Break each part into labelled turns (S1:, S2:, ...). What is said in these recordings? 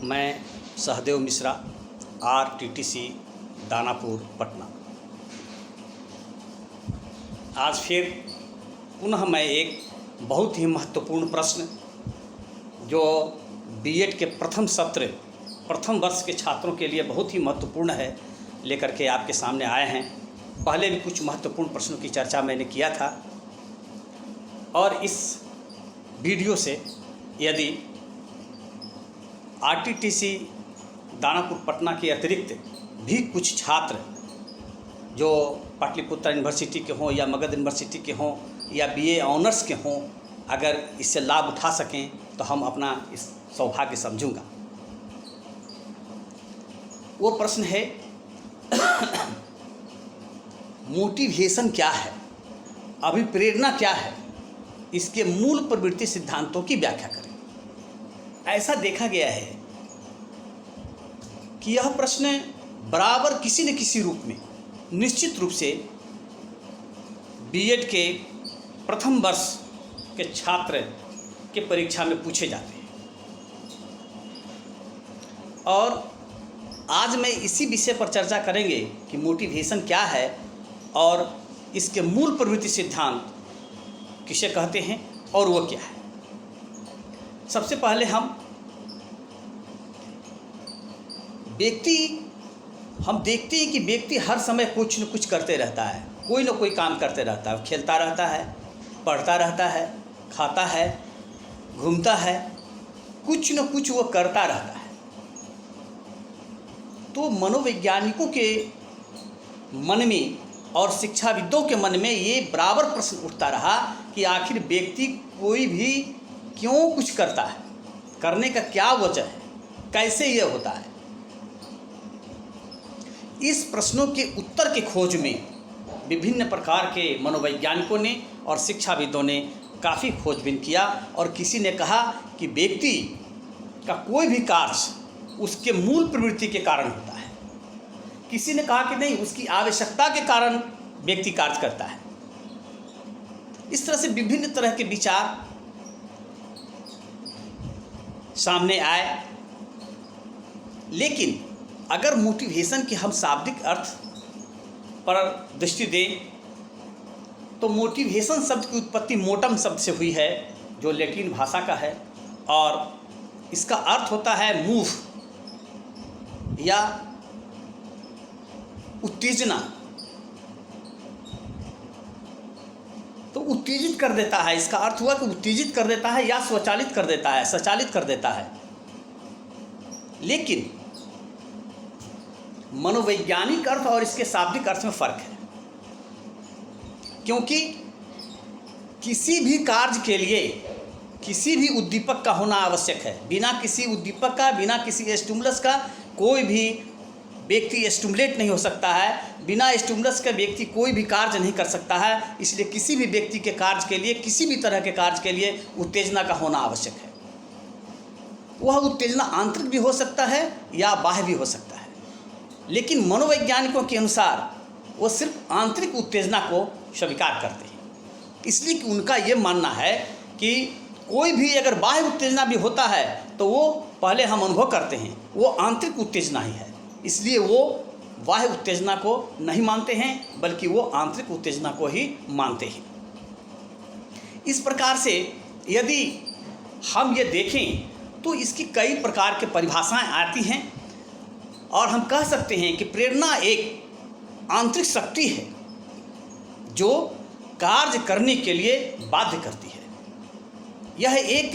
S1: मैं सहदेव मिश्रा, RTTC दानापुर पटना। आज फिर पुनः मैं एक बहुत ही महत्वपूर्ण प्रश्न जो बीएड के प्रथम वर्ष के छात्रों के लिए बहुत ही महत्वपूर्ण है लेकर के आपके सामने आए हैं। पहले भी कुछ महत्वपूर्ण प्रश्नों की चर्चा मैंने किया था और इस वीडियो से यदि RTTC दानापुर पटना के अतिरिक्त भी कुछ छात्र जो पाटलिपुत्र यूनिवर्सिटी के हों या मगध यूनिवर्सिटी के हों या BA ऑनर्स के हों, अगर इससे लाभ उठा सकें तो हम अपना इस सौभाग्य समझूंगा। वो प्रश्न है मोटिवेशन क्या है, अभिप्रेरणा क्या है, इसके मूल प्रवृत्ति सिद्धांतों की व्याख्या करें। ऐसा देखा गया है कि यह प्रश्न बराबर किसी न किसी रूप में निश्चित रूप से बीएड के प्रथम वर्ष के छात्र के परीक्षा में पूछे जाते हैं और आज मैं इसी विषय पर चर्चा करेंगे कि मोटिवेशन क्या है और इसके मूल प्रवृत्ति सिद्धांत किसे कहते हैं और वो क्या है। सबसे पहले हम देखते हैं कि व्यक्ति हर समय कुछ न कुछ करते रहता है, कोई न कोई काम करते रहता है, खेलता रहता है, पढ़ता रहता है, खाता है, घूमता है, कुछ न कुछ वो करता रहता है। तो मनोवैज्ञानिकों के मन में और शिक्षाविदों के मन में ये बराबर प्रश्न उठता रहा कि आखिर व्यक्ति कोई भी क्यों कुछ करता है, करने का क्या वजह है, कैसे ये होता है। इस प्रश्नों के उत्तर की खोज में विभिन्न प्रकार के मनोवैज्ञानिकों ने और शिक्षाविदों ने काफ़ी खोजबीन किया और किसी ने कहा कि व्यक्ति का कोई भी कार्य उसके मूल प्रवृत्ति के कारण होता है, किसी ने कहा कि नहीं, उसकी आवश्यकता के कारण व्यक्ति कार्य करता है। इस तरह से विभिन्न तरह के विचार सामने आए। लेकिन अगर मोटिवेशन के हम शाब्दिक अर्थ पर दृष्टि दें तो मोटिवेशन शब्द की उत्पत्ति मोटम शब्द से हुई है जो लैटिन भाषा का है और इसका अर्थ होता है मूव या उत्तेजना। तो उत्तेजित कर देता है, इसका अर्थ हुआ कि उत्तेजित कर देता है या स्वचालित कर देता है, स्वचालित कर देता है। लेकिन मनोवैज्ञानिक अर्थ और इसके शाब्दिक अर्थ में फर्क है, क्योंकि किसी भी कार्य के लिए किसी भी उद्दीपक का होना आवश्यक है। बिना किसी उद्दीपक का, बिना किसी स्टिमुलस का कोई भी व्यक्ति स्टिमुलेट नहीं हो सकता है। बिना स्टिमुलस के व्यक्ति कोई भी कार्य नहीं कर सकता है। इसलिए किसी भी व्यक्ति के कार्य के लिए, किसी भी तरह के कार्य के लिए उत्तेजना का होना आवश्यक है। वह उत्तेजना आंतरिक भी हो सकता है या बाह्य भी हो सकता है। लेकिन मनोवैज्ञानिकों के अनुसार वो सिर्फ आंतरिक उत्तेजना को स्वीकार करते हैं, इसलिए कि उनका ये मानना है कि कोई भी अगर बाह्य उत्तेजना भी होता है तो वो पहले हम अनुभव करते हैं, वो आंतरिक उत्तेजना ही है। इसलिए वो बाह्य उत्तेजना को नहीं मानते हैं बल्कि वो आंतरिक उत्तेजना को ही मानते हैं। इस प्रकार से यदि हम ये देखें तो इसकी कई प्रकार के परिभाषाएं आती हैं और हम कह सकते हैं कि प्रेरणा एक आंतरिक शक्ति है जो कार्य करने के लिए बाध्य करती है। यह एक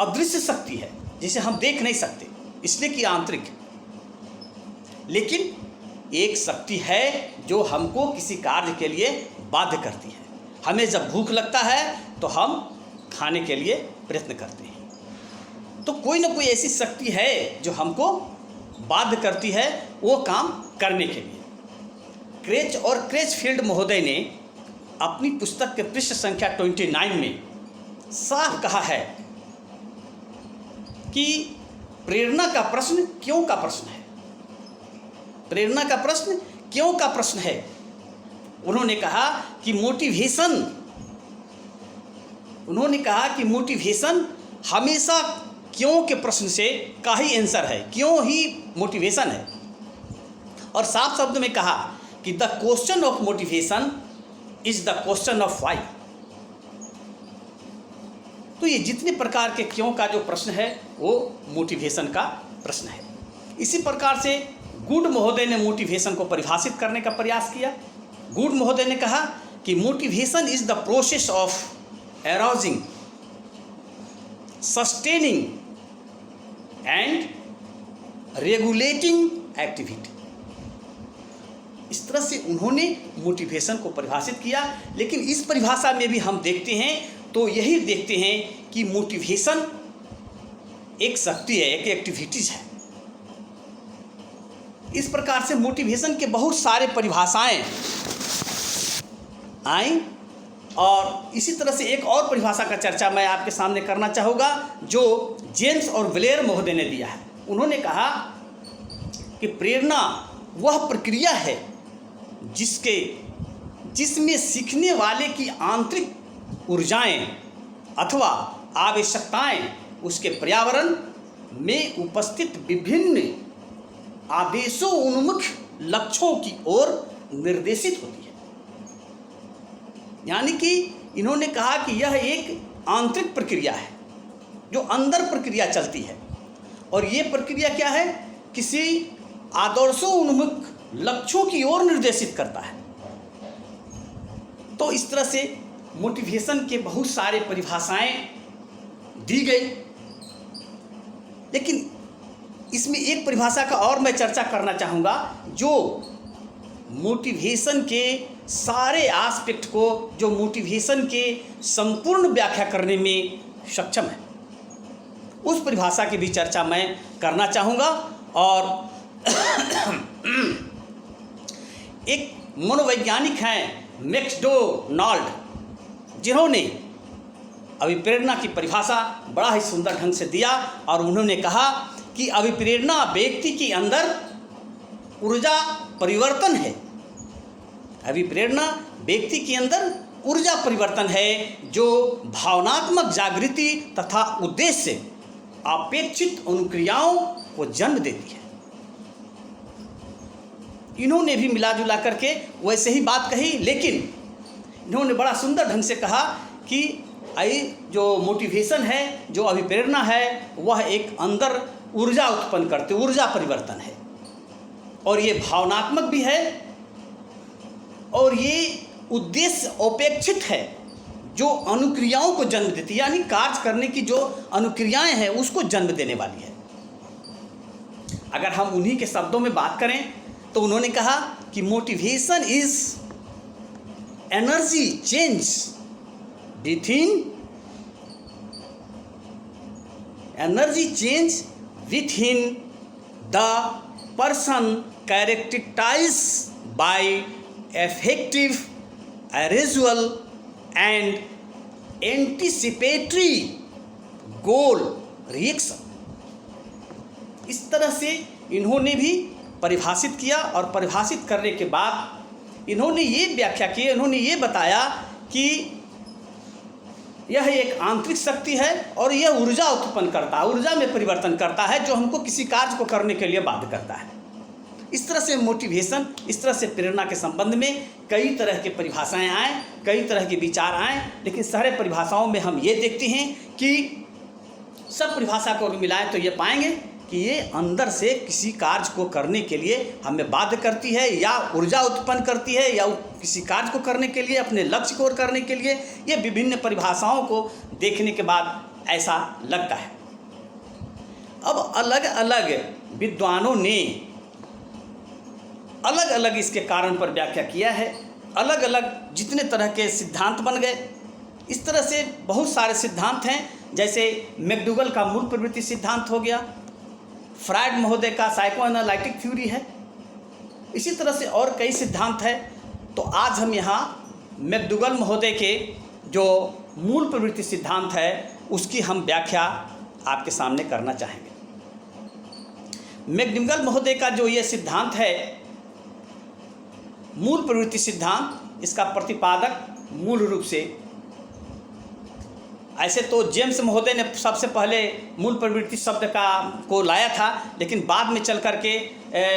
S1: अदृश्य शक्ति है जिसे हम देख नहीं सकते, इसलिए कि आंतरिक है। लेकिन एक शक्ति है जो हमको किसी कार्य के लिए बाध्य करती है। हमें जब भूख लगता है तो हम खाने के लिए प्रयत्न करते हैं। तो कोई ना कोई ऐसी शक्ति है जो हमको बाध्य करती है वो काम करने के लिए। क्रेच और क्रेचफील्ड महोदय ने अपनी पुस्तक के पृष्ठ संख्या 29 में साफ कहा है कि प्रेरणा का प्रश्न क्यों का प्रश्न है। प्रेरणा का प्रश्न क्यों का प्रश्न है। उन्होंने कहा कि मोटिवेशन हमेशा क्यों के प्रश्न से का ही आंसर है, क्यों ही मोटिवेशन है। और साफ शब्द में कहा कि the question of motivation is the question of why. तो ये जितने प्रकार के क्यों का जो प्रश्न है वो मोटिवेशन का प्रश्न है। इसी प्रकार से गुड महोदय ने मोटिवेशन को परिभाषित करने का प्रयास किया। गुड महोदय ने कहा कि motivation is the process of arousing, sustaining and regulating activity. इस तरह से उन्होंने मोटिवेशन को परिभाषित किया। लेकिन इस परिभाषा में भी हम देखते हैं तो यही देखते हैं कि मोटिवेशन एक शक्ति है, एक एक्टिविटीज है। इस प्रकार से मोटिवेशन के बहुत सारे परिभाषाएं आई और इसी तरह से एक और परिभाषा का चर्चा मैं आपके सामने करना चाहूँगा जो जेम्स और ब्लेयर महोदय ने दिया है। उन्होंने कहा कि प्रेरणा वह प्रक्रिया है जिसमें सीखने वाले की आंतरिक ऊर्जाएं अथवा आवश्यकताएं उसके पर्यावरण में उपस्थित विभिन्न आदेशों उन्मुख लक्ष्यों की ओर निर्देशित होती है। यानी कि इन्होंने कहा कि यह एक आंतरिक प्रक्रिया है जो अंदर प्रक्रिया चलती है और ये प्रक्रिया क्या है, किसी आदर्शों उन्मुख लक्ष्यों की ओर निर्देशित करता है। तो इस तरह से मोटिवेशन के बहुत सारे परिभाषाएं दी गई। लेकिन इसमें एक परिभाषा का और मैं चर्चा करना चाहूँगा जो मोटिवेशन के सारे एस्पेक्ट को, जो मोटिवेशन के संपूर्ण व्याख्या करने में सक्षम है, उस परिभाषा की भी चर्चा मैं करना चाहूँगा। और एक मनोवैज्ञानिक हैं मैकडोनाल्ड, जिन्होंने अभिप्रेरणा की परिभाषा बड़ा ही सुंदर ढंग से दिया और उन्होंने कहा कि अभिप्रेरणा व्यक्ति के अंदर ऊर्जा परिवर्तन है। अभिप्रेरणा व्यक्ति के अंदर ऊर्जा परिवर्तन है जो भावनात्मक जागृति तथा उद्देश्य अपेक्षित अनुक्रियाओं को जन्म देती है। इन्होंने भी मिला जुला करके वैसे ही बात कही, लेकिन इन्होंने बड़ा सुंदर ढंग से कहा कि जो मोटिवेशन है, जो अभिप्रेरणा है, वह एक अंदर ऊर्जा उत्पन्न करते, ऊर्जा परिवर्तन है और ये भावनात्मक भी है और ये उद्देश्य अपेक्षित है जो अनुक्रियाओं को जन्म देती है, यानी कार्य करने की जो अनुक्रियाएं हैं उसको जन्म देने वाली है। अगर हम उन्हीं के शब्दों में बात करें तो उन्होंने कहा कि motivation is energy change within the person characterized by affective, arousal and anticipatory goal reaction। इस तरह से इन्होंने भी परिभाषित किया और परिभाषित करने के बाद इन्होंने ये व्याख्या की, इन्होंने ये बताया कि यह एक आंतरिक शक्ति है और यह ऊर्जा उत्पन्न करता है, ऊर्जा में परिवर्तन करता है जो हमको किसी कार्य को करने के लिए बाध्य करता है। इस तरह से मोटिवेशन, इस तरह से प्रेरणा के संबंध में कई तरह के परिभाषाएं आए, कई तरह के विचार आए, लेकिन सारे परिभाषाओं में हम ये देखते हैं कि सब परिभाषा को मिलाएं तो ये पाएंगे कि ये अंदर से किसी कार्य को करने के लिए हमें बाध्य करती है या ऊर्जा उत्पन्न करती है या किसी कार्य को करने के लिए, अपने लक्ष्य को करने के लिए। ये विभिन्न परिभाषाओं को देखने के बाद ऐसा लगता है। अब अलग अलग विद्वानों ने अलग अलग इसके कारण पर व्याख्या किया है, अलग अलग जितने तरह के सिद्धांत बन गए। इस तरह से बहुत सारे सिद्धांत हैं, जैसे मैकडूगल का मूल प्रवृत्ति सिद्धांत हो गया, फ्रायड महोदय का साइको एनालिटिक थ्योरी है, इसी तरह से और कई सिद्धांत हैं। तो आज हम यहाँ मैकडूगल महोदय के जो मूल प्रवृत्ति सिद्धांत है उसकी हम व्याख्या आपके सामने करना चाहेंगे। मैकडूगल महोदय का जो ये सिद्धांत है मूल प्रवृत्ति सिद्धांत, इसका प्रतिपादक मूल रूप से ऐसे तो जेम्स महोदय ने सबसे पहले मूल प्रवृत्ति शब्द को लाया था, लेकिन बाद में चल करके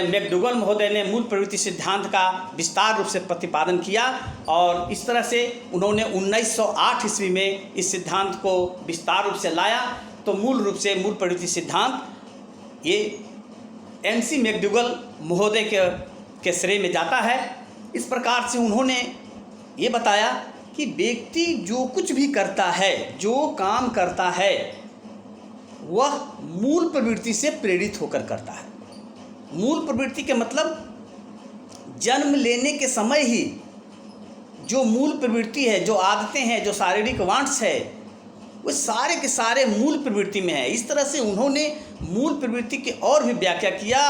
S1: मैकडूगल महोदय ने मूल प्रवृत्ति सिद्धांत का विस्तार रूप से प्रतिपादन किया और इस तरह से उन्होंने 1908 ईस्वी में इस सिद्धांत को विस्तार रूप से लाया। तो मूल रूप से मूल प्रवृत्ति सिद्धांत ये एनसी मैकडूगल महोदय के श्रेय में जाता है। इस प्रकार से उन्होंने ये बताया कि व्यक्ति जो कुछ भी करता है, जो काम करता है, वह मूल प्रवृत्ति से प्रेरित होकर करता है। मूल प्रवृत्ति के मतलब जन्म लेने के समय ही जो मूल प्रवृत्ति है, जो आदतें हैं, जो शारीरिक वांट्स है, वो सारे के सारे मूल प्रवृत्ति में है। इस तरह से उन्होंने मूल प्रवृत्ति की और भी व्याख्या किया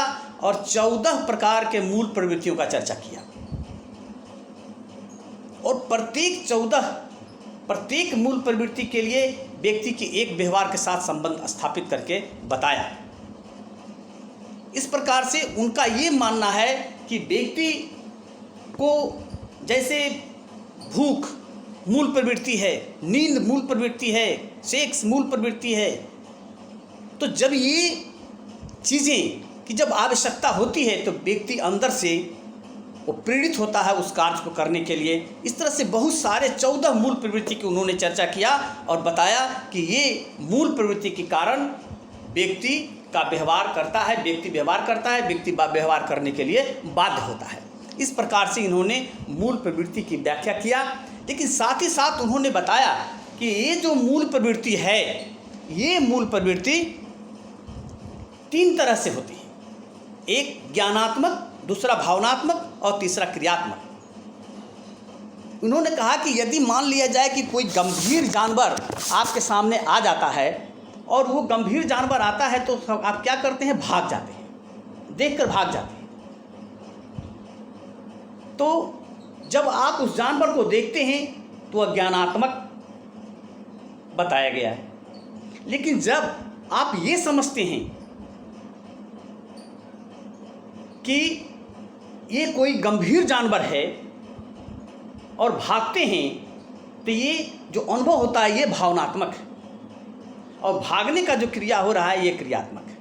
S1: और 14 प्रकार के मूल प्रवृत्तियों का चर्चा किया और प्रत्येक मूल प्रवृत्ति के लिए व्यक्ति के एक व्यवहार के साथ संबंध स्थापित करके बताया। इस प्रकार से उनका ये मानना है कि व्यक्ति को जैसे भूख मूल प्रवृत्ति है, नींद मूल प्रवृत्ति है, सेक्स मूल प्रवृत्ति है, तो जब ये चीज़ें कि जब आवश्यकता होती है तो व्यक्ति अंदर से वो प्रेरित होता है उस कार्य को करने के लिए। इस तरह से बहुत सारे 14 मूल प्रवृत्ति की उन्होंने चर्चा किया और बताया कि ये मूल प्रवृत्ति के कारण व्यक्ति का व्यवहार करता है, व्यक्ति व्यवहार करता है, व्यक्ति व्यवहार करने के लिए बाध्य होता है। इस प्रकार से इन्होंने मूल प्रवृत्ति की व्याख्या किया, लेकिन साथ ही साथ उन्होंने बताया कि ये जो मूल प्रवृत्ति है, ये मूल प्रवृत्ति 3 तरह से होती है। एक ज्ञानात्मक, दूसरा भावनात्मक और तीसरा क्रियात्मक। उन्होंने कहा कि यदि मान लिया जाए कि कोई गंभीर जानवर आपके सामने आ जाता है और वो गंभीर जानवर आता है तो आप क्या करते हैं? भाग जाते हैं, देखकर भाग जाते हैं। तो जब आप उस जानवर को देखते हैं तो वह ज्ञानात्मक बताया गया है, लेकिन जब आप ये समझते हैं कि ये कोई गंभीर जानवर है और भागते हैं तो ये जो अनुभव होता है ये भावनात्मक है और भागने का जो क्रिया हो रहा है ये क्रियात्मक है।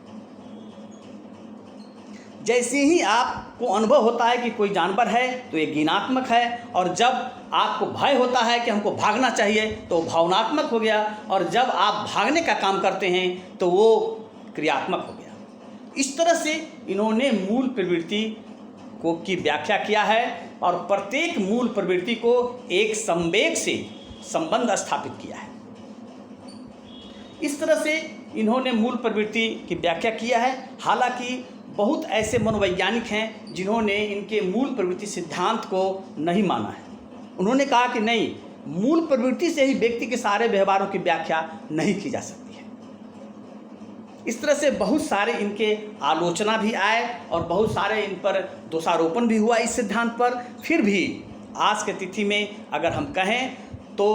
S1: जैसे ही आपको अनुभव होता है कि कोई जानवर है तो ये ज्ञानात्मक है, और जब आपको भय होता है कि हमको भागना चाहिए तो भावनात्मक हो गया, और जब आप भागने का काम करते हैं तो वो क्रियात्मक हो गया। इस तरह से इन्होंने मूल प्रवृत्ति की व्याख्या किया है और प्रत्येक मूल प्रवृत्ति को एक संवेग से संबंध स्थापित किया है। इस तरह से इन्होंने मूल प्रवृत्ति की व्याख्या किया है। हालांकि बहुत ऐसे मनोवैज्ञानिक हैं जिन्होंने इनके मूल प्रवृत्ति सिद्धांत को नहीं माना है। उन्होंने कहा कि नहीं, मूल प्रवृत्ति से ही व्यक्ति के सारे व्यवहारों की व्याख्या नहीं की जा सकती है। इस तरह से बहुत सारे इनके आलोचना भी आए और बहुत सारे इन पर दोषारोपण भी हुआ इस सिद्धांत पर। फिर भी आज के तिथि में अगर हम कहें तो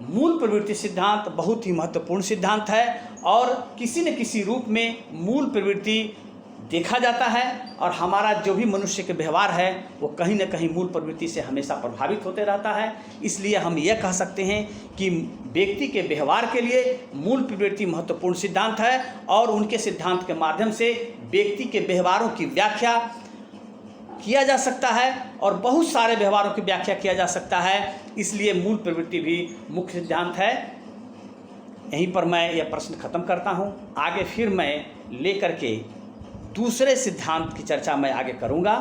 S1: मूल प्रवृत्ति सिद्धांत बहुत ही महत्वपूर्ण सिद्धांत है और किसी न किसी रूप में मूल प्रवृत्ति देखा जाता है और हमारा जो भी मनुष्य के व्यवहार है वो कहीं न कहीं मूल प्रवृत्ति से हमेशा प्रभावित होते रहता है। इसलिए हम यह कह सकते हैं कि व्यक्ति के व्यवहार के लिए मूल प्रवृत्ति महत्वपूर्ण सिद्धांत है और उनके सिद्धांत के माध्यम से व्यक्ति के व्यवहारों की व्याख्या किया जा सकता है और बहुत सारे व्यवहारों की व्याख्या किया जा सकता है। इसलिए मूल प्रवृत्ति भी मुख्य सिद्धांत है। यहीं पर मैं यह प्रश्न खत्म करता हूँ। आगे फिर मैं लेकर के दूसरे सिद्धांत की चर्चा मैं आगे करूँगा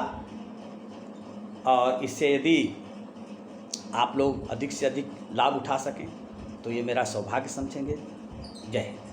S1: और इससे यदि आप लोग अधिक से अधिक लाभ उठा सकें तो ये मेरा सौभाग्य समझेंगे। जय हिंद।